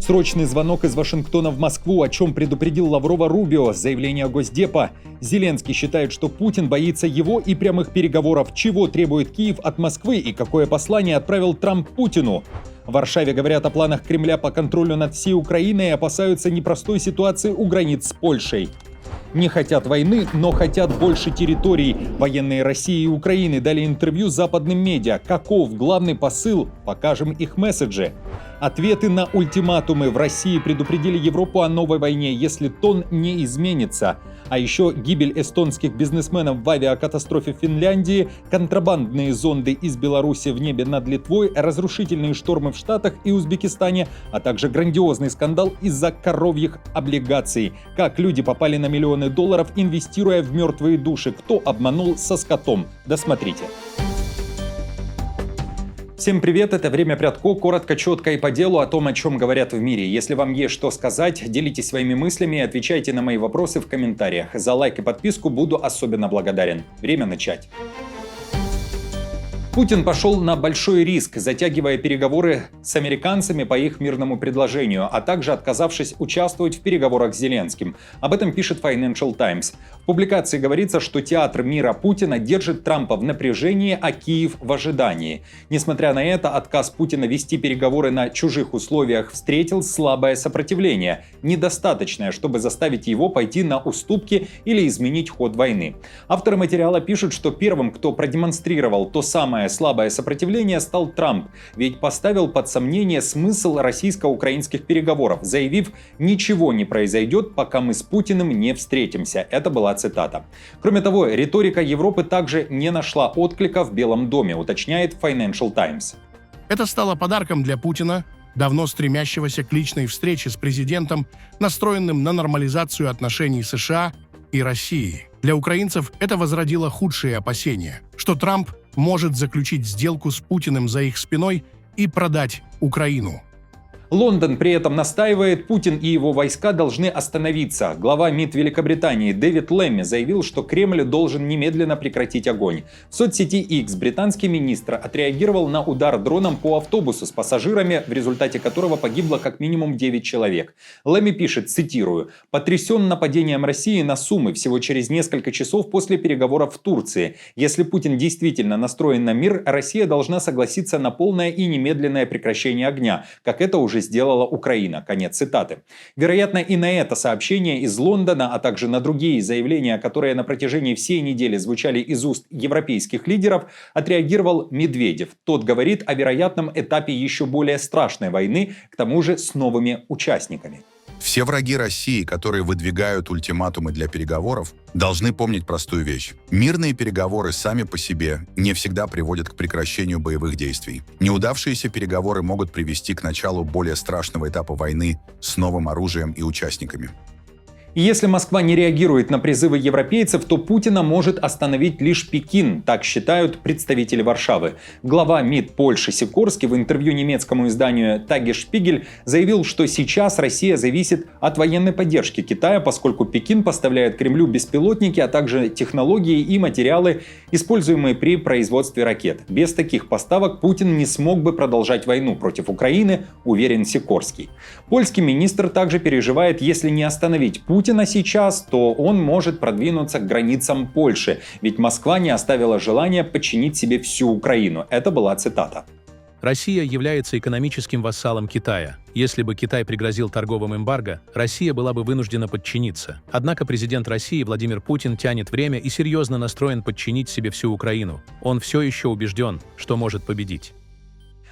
Срочный звонок из Вашингтона в Москву, о чем предупредил Лаврова Рубио, заявление Госдепа. Зеленский считает, что Путин боится его и прямых переговоров. Чего требует Киев от Москвы и какое послание отправил Трамп Путину? В Варшаве говорят о планах Кремля по контролю над всей Украиной и опасаются непростой ситуации у границ с Польшей. Не хотят войны, но хотят больше территорий. Военные России и Украины дали интервью западным медиа. Каков главный посыл? Покажем их месседжи. Ответы на ультиматумы. В России предупредили Европу о новой войне, если тон не изменится. А еще гибель эстонских бизнесменов в авиакатастрофе в Финляндии, контрабандные зонды из Беларуси в небе над Литвой, разрушительные штормы в Штатах и Узбекистане, а также грандиозный скандал из-за коровьих облигаций. Как люди попали на миллионы долларов, инвестируя в мертвые души. Кто обманул со скотом? Досмотрите. Всем привет, это «Время Прядко», коротко, четко и по делу о том, о чем говорят в мире. Если вам есть что сказать, делитесь своими мыслями и отвечайте на мои вопросы в комментариях. За лайк и подписку буду особенно благодарен. Время начать. Путин пошел на большой риск, затягивая переговоры с американцами по их мирному предложению, а также отказавшись участвовать в переговорах с Зеленским. Об этом пишет Financial Times. В публикации говорится, что театр мира Путина держит Трампа в напряжении, а Киев в ожидании. Несмотря на это, отказ Путина вести переговоры на чужих условиях встретил слабое сопротивление, недостаточное, чтобы заставить его пойти на уступки или изменить ход войны. Авторы материала пишут, что первым, кто продемонстрировал то самое слабое сопротивление, стал Трамп, ведь поставил под сомнение смысл российско-украинских переговоров, заявив: «Ничего не произойдет, пока мы с Путиным не встретимся». Это была цитата. Кроме того, риторика Европы также не нашла отклика в Белом доме, уточняет Financial Times. Это стало подарком для Путина, давно стремящегося к личной встрече с президентом, настроенным на нормализацию отношений США и России. Для украинцев это возродило худшие опасения, что Трамп может заключить сделку с Путиным за их спиной и продать Украину. Лондон при этом настаивает, Путин и его войска должны остановиться. Глава МИД Великобритании Дэвид Лэмми заявил, что Кремль должен немедленно прекратить огонь. В соцсети X британский министр отреагировал на удар дроном по автобусу с пассажирами, в результате которого погибло как минимум 9 человек. Лэмми пишет, цитирую: «Потрясен нападением России на Сумы всего через несколько часов после переговоров в Турции. Если Путин действительно настроен на мир, Россия должна согласиться на полное и немедленное прекращение огня, как это уже сделала Украина». Конец цитаты. Вероятно, и на это сообщение из Лондона, а также на другие заявления, которые на протяжении всей недели звучали из уст европейских лидеров, отреагировал Медведев. Тот говорит о вероятном этапе еще более страшной войны, к тому же с новыми участниками. Все враги России, которые выдвигают ультиматумы для переговоров, должны помнить простую вещь. Мирные переговоры сами по себе не всегда приводят к прекращению боевых действий. Неудавшиеся переговоры могут привести к началу более страшного этапа войны с новым оружием и участниками. И если Москва не реагирует на призывы европейцев, то Путина может остановить лишь Пекин, так считают представители Варшавы. Глава МИД Польши Сикорский в интервью немецкому изданию Tagesspiegel заявил, что сейчас Россия зависит от военной поддержки Китая, поскольку Пекин поставляет Кремлю беспилотники, а также технологии и материалы, используемые при производстве ракет. Без таких поставок Путин не смог бы продолжать войну против Украины, уверен Сикорский. Польский министр также переживает, если не остановить Путина сейчас, то он может продвинуться к границам Польши, ведь Москва не оставила желания подчинить себе всю Украину. Это была цитата. Россия является экономическим вассалом Китая. Если бы Китай пригрозил торговым эмбарго, Россия была бы вынуждена подчиниться. Однако президент России Владимир Путин тянет время и серьезно настроен подчинить себе всю Украину. Он все еще убежден, что может победить.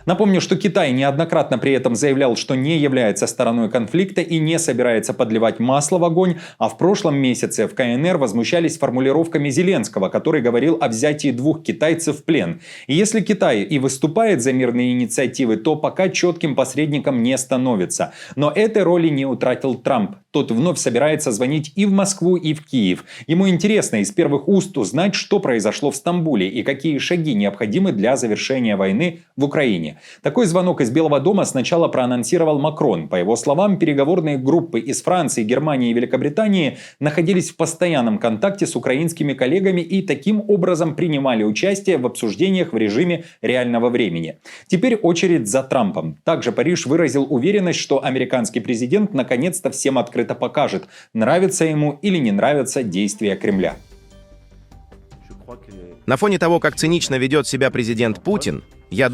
Напомню, что Китай неоднократно при этом заявлял, что не является стороной конфликта и не собирается подливать масло в огонь, а в прошлом месяце в КНР возмущались формулировками Зеленского, который говорил о взятии 2 китайцев в плен. И если Китай и выступает за мирные инициативы, то пока четким посредником не становится. Но этой роли не утратил Трамп. тот вновь собирается звонить и в Москву, и в Киев. Ему интересно из первых уст узнать, что произошло в Стамбуле и какие шаги необходимы для завершения войны в Украине. Такой звонок из Белого дома сначала проанонсировал Макрон. По его словам, переговорные группы из Франции, Германии и Великобритании находились в постоянном контакте с украинскими коллегами и таким образом принимали участие в обсуждениях в режиме реального времени. Теперь очередь за Трампом. Также Париж выразил уверенность, что американский президент наконец-то всем открыто покажет, нравится ему или не нравятся действия Кремля. На фоне того, как цинично ведет себя президент Путин, я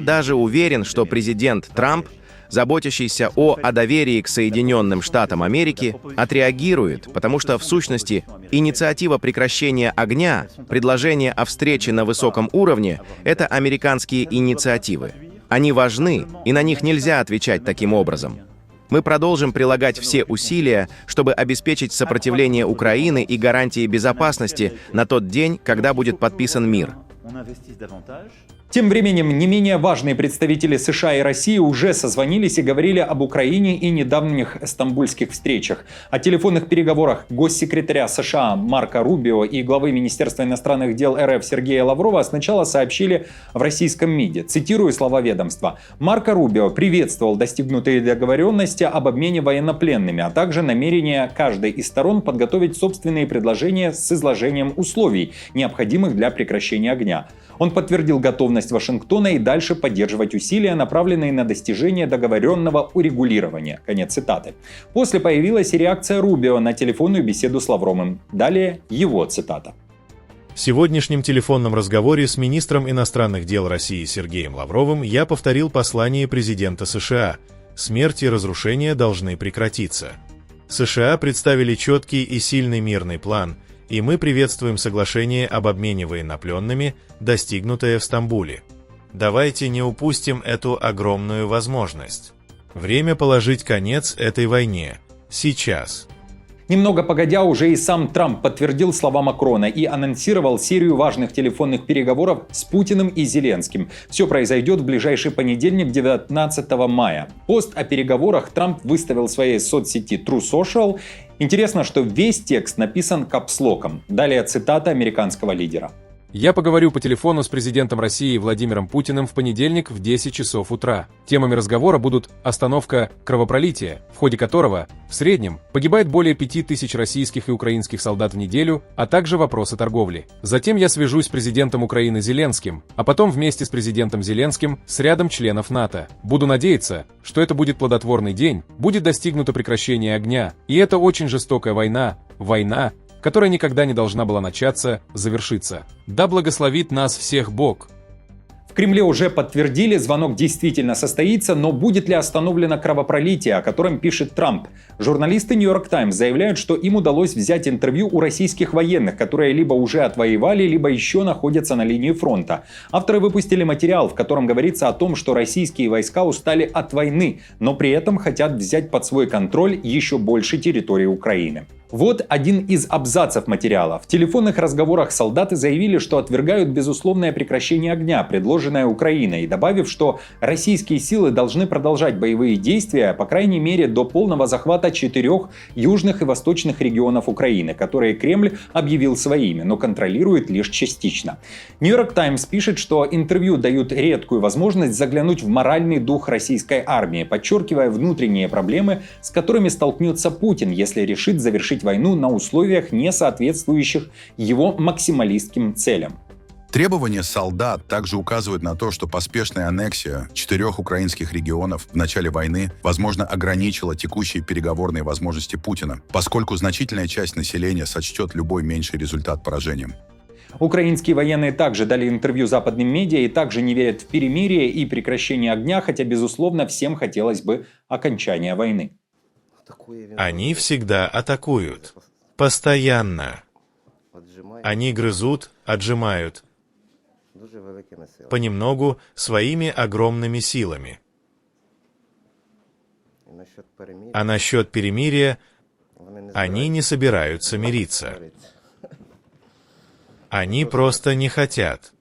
даже уверен, что президент Трамп, заботящийся о доверии к Соединенным Штатам Америки, отреагирует, потому что, в сущности, инициатива прекращения огня, предложение о встрече на высоком уровне — это американские инициативы. Они важны, и на них нельзя отвечать таким образом. Мы продолжим прилагать все усилия, чтобы обеспечить сопротивление Украины и гарантии безопасности на тот день, когда будет подписан мир. Тем временем не менее важные представители США и России уже созвонились и говорили об Украине и недавних стамбульских встречах. О телефонных переговорах госсекретаря США Марко Рубио и главы Министерства иностранных дел РФ Сергея Лаврова сначала сообщили в российском МИДе. Цитирую слова ведомства. Марко Рубио приветствовал достигнутые договоренности об обмене военнопленными, а также намерение каждой из сторон подготовить собственные предложения с изложением условий, необходимых для прекращения огня. Он подтвердил готовность Вашингтона и дальше поддерживать усилия, направленные на достижение договоренного урегулирования. Конец цитаты. После появилась и реакция Рубио на телефонную беседу с Лавровым. Далее его цитата. В сегодняшнем телефонном разговоре с министром иностранных дел России Сергеем Лавровым я повторил послание президента США. Смерть и разрушения должны прекратиться. США представили четкий и сильный мирный план, и мы приветствуем соглашение об обмене военнопленными, достигнутое в Стамбуле. Давайте не упустим эту огромную возможность. Время положить конец этой войне. Сейчас. Немного погодя, уже и сам Трамп подтвердил слова Макрона и анонсировал серию важных телефонных переговоров с Путиным и Зеленским. Все произойдет в ближайший понедельник, 19 мая. Пост о переговорах Трамп выставил в своей соцсети True Social. Интересно, что весь текст написан капслоком. Далее цитата американского лидера. Я поговорю по телефону с президентом России Владимиром Путиным в понедельник в 10 часов утра. Темами разговора будут остановка кровопролития, в ходе которого в среднем погибает более 5000 российских и украинских солдат в неделю, а также вопросы торговли. Затем я свяжусь с президентом Украины Зеленским, а потом вместе с президентом Зеленским с рядом членов НАТО. Буду надеяться, что это будет плодотворный день, будет достигнуто прекращение огня, и эта очень жестокая война, которая никогда не должна была начаться, завершиться. Да благословит нас всех Бог! В Кремле уже подтвердили, звонок действительно состоится, но будет ли остановлено кровопролитие, о котором пишет Трамп? Журналисты New York Times заявляют, что им удалось взять интервью у российских военных, которые либо уже отвоевали, либо еще находятся на линии фронта. Авторы выпустили материал, в котором говорится о том, что российские войска устали от войны, но при этом хотят взять под свой контроль еще больше территории Украины. Вот один из абзацев материала. В телефонных разговорах солдаты заявили, что отвергают безусловное прекращение огня, предложенное Украиной, добавив, что российские силы должны продолжать боевые действия, по крайней мере, до полного захвата 4 южных и восточных регионов Украины, которые Кремль объявил своими, но контролирует лишь частично. New York Times пишет, что интервью дают редкую возможность заглянуть в моральный дух российской армии, подчеркивая внутренние проблемы, с которыми столкнется Путин, если решит завершить войну на условиях, не соответствующих его максималистским целям. Требования солдат также указывают на то, что поспешная аннексия 4 украинских регионов в начале войны, возможно, ограничила текущие переговорные возможности Путина, поскольку значительная часть населения сочтет любой меньший результат поражением. Украинские военные также дали интервью западным медиа и также не верят в перемирие и прекращение огня, хотя, безусловно, всем хотелось бы окончания войны. Они всегда атакуют. Постоянно. Они грызут, отжимают. Понемногу, своими огромными силами. А насчет перемирия, они не собираются мириться. Они просто не хотят.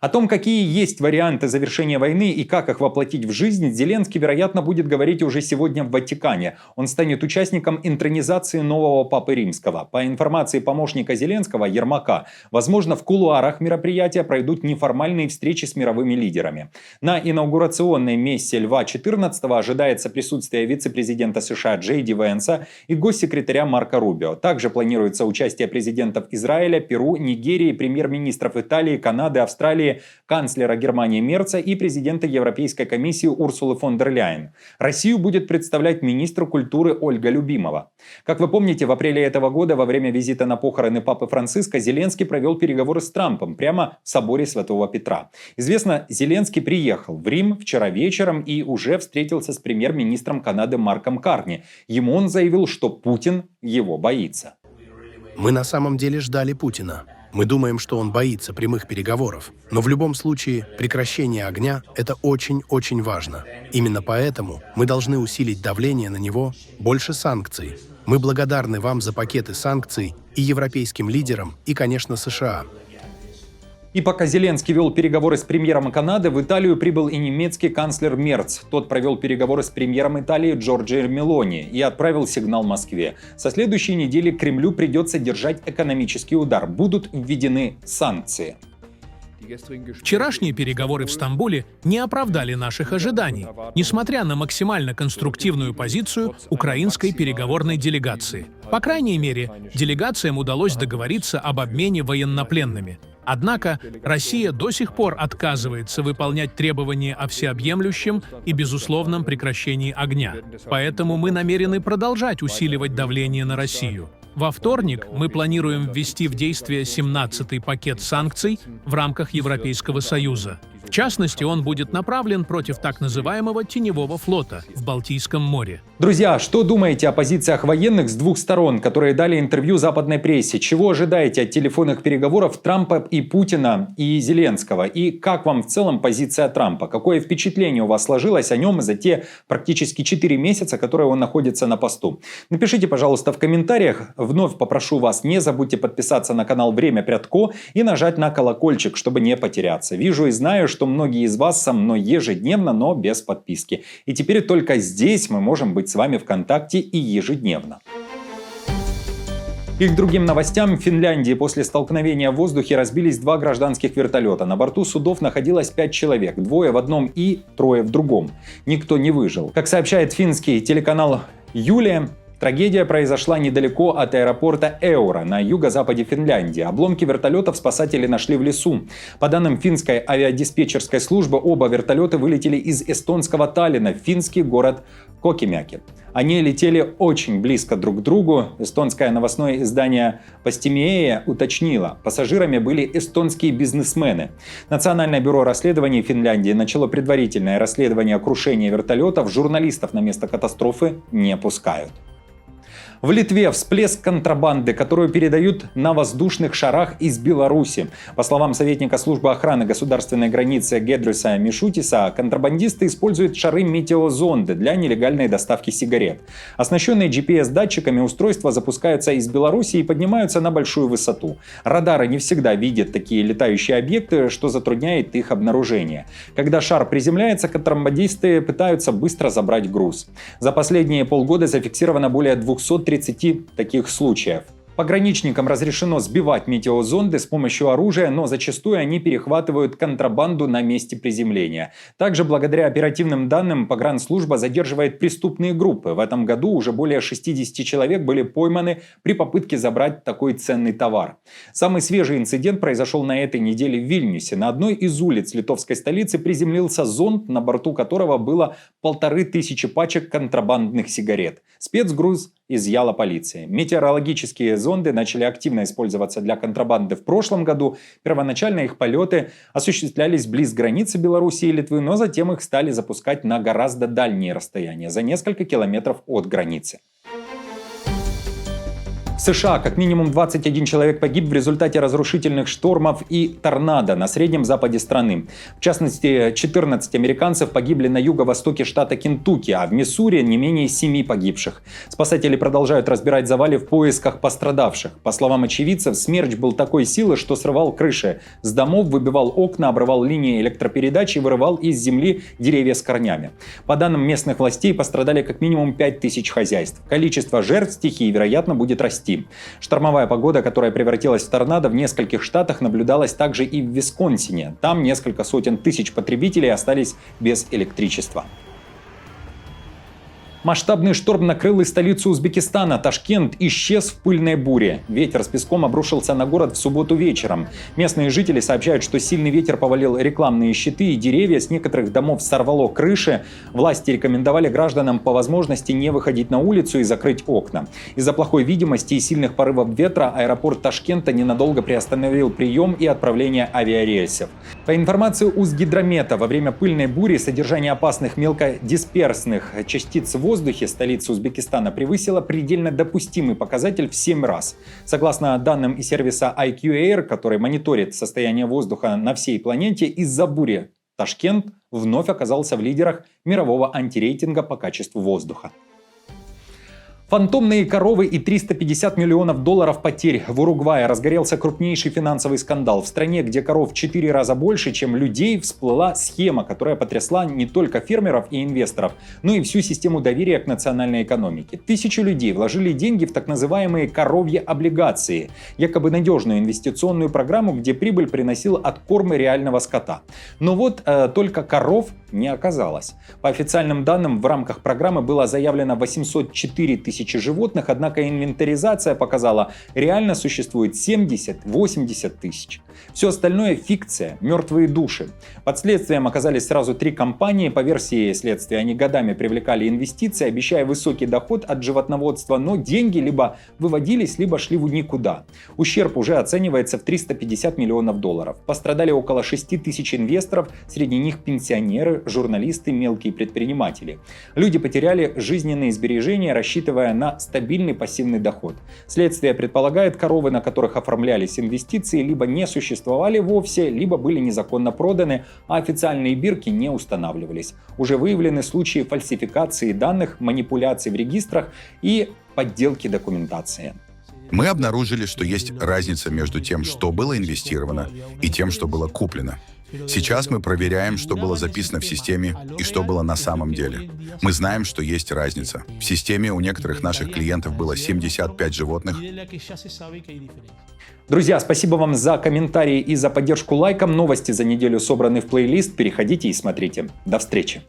О том, какие есть варианты завершения войны и как их воплотить в жизнь, Зеленский, вероятно, будет говорить уже сегодня в Ватикане. Он станет участником интронизации нового Папы Римского. По информации помощника Зеленского, Ермака, возможно, в кулуарах мероприятия пройдут неформальные встречи с мировыми лидерами. На инаугурационной мессе Льва XIV ожидается присутствие вице-президента США Джей Ди Венса и госсекретаря Марко Рубио. Также планируется участие президентов Израиля, Перу, Нигерии, премьер-министров Италии, Канады, Австралии, канцлера Германии Мерца и президента Европейской комиссии Урсулы фон дер Ляйен. Россию будет представлять министр культуры Ольга Любимова. Как вы помните, в апреле этого года во время визита на похороны Папы Франциска Зеленский провел переговоры с Трампом прямо в соборе Святого Петра. Известно, Зеленский приехал в Рим вчера вечером и уже встретился с премьер-министром Канады Марком Карни. Ему он заявил, что Путин его боится. Мы на самом деле ждали Путина. Мы думаем, что он боится прямых переговоров. Но в любом случае, прекращение огня – это очень-очень важно. Именно поэтому мы должны усилить давление на него, больше санкций. Мы благодарны вам за пакеты санкций и европейским лидерам, и, конечно, США. И пока Зеленский вел переговоры с премьером Канады, в Италию прибыл и немецкий канцлер Мерц. Тот провел переговоры с премьером Италии Джорджио Мелони и отправил сигнал Москве. Со следующей недели Кремлю придется держать экономический удар. Будут введены санкции. Вчерашние переговоры в Стамбуле не оправдали наших ожиданий, несмотря на максимально конструктивную позицию украинской переговорной делегации. По крайней мере, делегациям удалось договориться об обмене военнопленными. Однако Россия до сих пор отказывается выполнять требования о всеобъемлющем и безусловном прекращении огня. Поэтому мы намерены продолжать усиливать давление на Россию. Во вторник мы планируем ввести в действие 17-й пакет санкций в рамках Европейского Союза. В частности, он будет направлен против так называемого теневого флота в Балтийском море. Друзья, что думаете о позициях военных с двух сторон, которые дали интервью западной прессе? Чего ожидаете от телефонных переговоров Трампа и Путина и Зеленского? И как вам в целом позиция Трампа? Какое впечатление у вас сложилось о нем за те практически 4 месяца, которые он находится на посту? Напишите, пожалуйста, в комментариях. Вновь попрошу вас, не забудьте подписаться на канал «Время Прядко» и нажать на колокольчик, чтобы не потеряться. Вижу и знаю, что многие из вас со мной ежедневно, но без подписки. И теперь только здесь мы можем быть с вами в контакте и ежедневно. И к другим новостям. В Финляндии после столкновения в воздухе разбились 2 гражданских вертолета. На борту судов находилось 5 человек. 2 в одном и 3 в другом. Никто не выжил. Как сообщает финский телеканал «Юлия», трагедия произошла недалеко от аэропорта Эура на юго-западе Финляндии. Обломки вертолетов спасатели нашли в лесу. По данным финской авиадиспетчерской службы, оба вертолета вылетели из эстонского Таллина в финский город Кокемяки. Они летели очень близко друг к другу. Эстонское новостное издание «Постимея» уточнило, пассажирами были эстонские бизнесмены. Национальное бюро расследований Финляндии начало предварительное расследование крушения вертолетов. Журналистов на место катастрофы не пускают. В Литве всплеск контрабанды, которую передают на воздушных шарах из Беларуси. По словам советника службы охраны государственной границы Гедриса Мишутиса, контрабандисты используют шары-метеозонды для нелегальной доставки сигарет. Оснащенные GPS-датчиками устройства запускаются из Беларуси и поднимаются на большую высоту. Радары не всегда видят такие летающие объекты, что затрудняет их обнаружение. Когда шар приземляется, контрабандисты пытаются быстро забрать груз. За последние полгода зафиксировано более 230 таких случаев. Пограничникам разрешено сбивать метеозонды с помощью оружия, но зачастую они перехватывают контрабанду на месте приземления. Также благодаря оперативным данным погранслужба задерживает преступные группы. В этом году уже более 60 человек были пойманы при попытке забрать такой ценный товар. Самый свежий инцидент произошел на этой неделе в Вильнюсе. На одной из улиц литовской столицы приземлился зонд, на борту которого было 1500 пачек контрабандных сигарет. Спецгруз изъяла полиция. Метеорологические зонды начали активно использоваться для контрабанды в прошлом году. Первоначально их полеты осуществлялись близ границы Беларуси и Литвы, но затем их стали запускать на гораздо дальние расстояния, за несколько километров от границы. В США как минимум 21 человек погиб в результате разрушительных штормов и торнадо на среднем западе страны. В частности, 14 американцев погибли на юго-востоке штата Кентукки, а в Миссури не менее 7 погибших. Спасатели продолжают разбирать завалы в поисках пострадавших. По словам очевидцев, смерч был такой силы, что срывал крыши с домов, выбивал окна, обрывал линии электропередач и вырывал из земли деревья с корнями. По данным местных властей, пострадали как минимум 5000 хозяйств. Количество жертв стихии, вероятно, будет расти. Штормовая погода, которая превратилась в торнадо в нескольких штатах, наблюдалась также и в Висконсине. Там несколько сотен тысяч потребителей остались без электричества. Масштабный шторм накрыл и столицу Узбекистана. Ташкент исчез в пыльной буре. Ветер с песком обрушился на город в субботу вечером. Местные жители сообщают, что сильный ветер повалил рекламные щиты и деревья. С некоторых домов сорвало крыши. Власти рекомендовали гражданам по возможности не выходить на улицу и закрыть окна. Из-за плохой видимости и сильных порывов ветра аэропорт Ташкента ненадолго приостановил прием и отправление авиарейсов. По информации Узгидромета, во время пыльной бури содержание опасных мелкодисперсных частиц в воздухе столицы Узбекистана превысила предельно допустимый показатель в 7 раз. Согласно данным из сервиса IQ Air, который мониторит состояние воздуха на всей планете, из-за бури Ташкент вновь оказался в лидерах мирового антирейтинга по качеству воздуха. Фантомные коровы и 350 миллионов долларов потерь. В Уругвае разгорелся крупнейший финансовый скандал. В стране, где коров в 4 раза больше, чем людей, всплыла схема, которая потрясла не только фермеров и инвесторов, но и всю систему доверия к национальной экономике. Тысячи людей вложили деньги в так называемые коровьи облигации, якобы надежную инвестиционную программу, где прибыль приносила откорм реального скота. Но вот только коров не оказалось. По официальным данным, в рамках программы было заявлено 804 тысячи животных, однако инвентаризация показала, реально существует 70-80 тысяч. Все остальное фикция, мертвые души. Под следствием оказались сразу 3 компании. По версии следствия, они годами привлекали инвестиции, обещая высокий доход от животноводства, но деньги либо выводились, либо шли в никуда. Ущерб уже оценивается в 350 миллионов долларов. Пострадали около 6 тысяч инвесторов, среди них пенсионеры, журналисты, мелкие предприниматели. Люди потеряли жизненные сбережения, рассчитывая на стабильный пассивный доход. Следствие предполагает, коровы, на которых оформлялись инвестиции, либо не существовали вовсе, либо были незаконно проданы, а официальные бирки не устанавливались. Уже выявлены случаи фальсификации данных, манипуляций в регистрах и подделки документации. Мы обнаружили, что есть разница между тем, что было инвестировано, и тем, что было куплено. Сейчас мы проверяем, что было записано в системе и что было на самом деле. Мы знаем, что есть разница. В системе у некоторых наших клиентов было 75 животных. Друзья, спасибо вам за комментарии и за поддержку лайком. Новости за неделю собраны в плейлист. Переходите и смотрите. До встречи.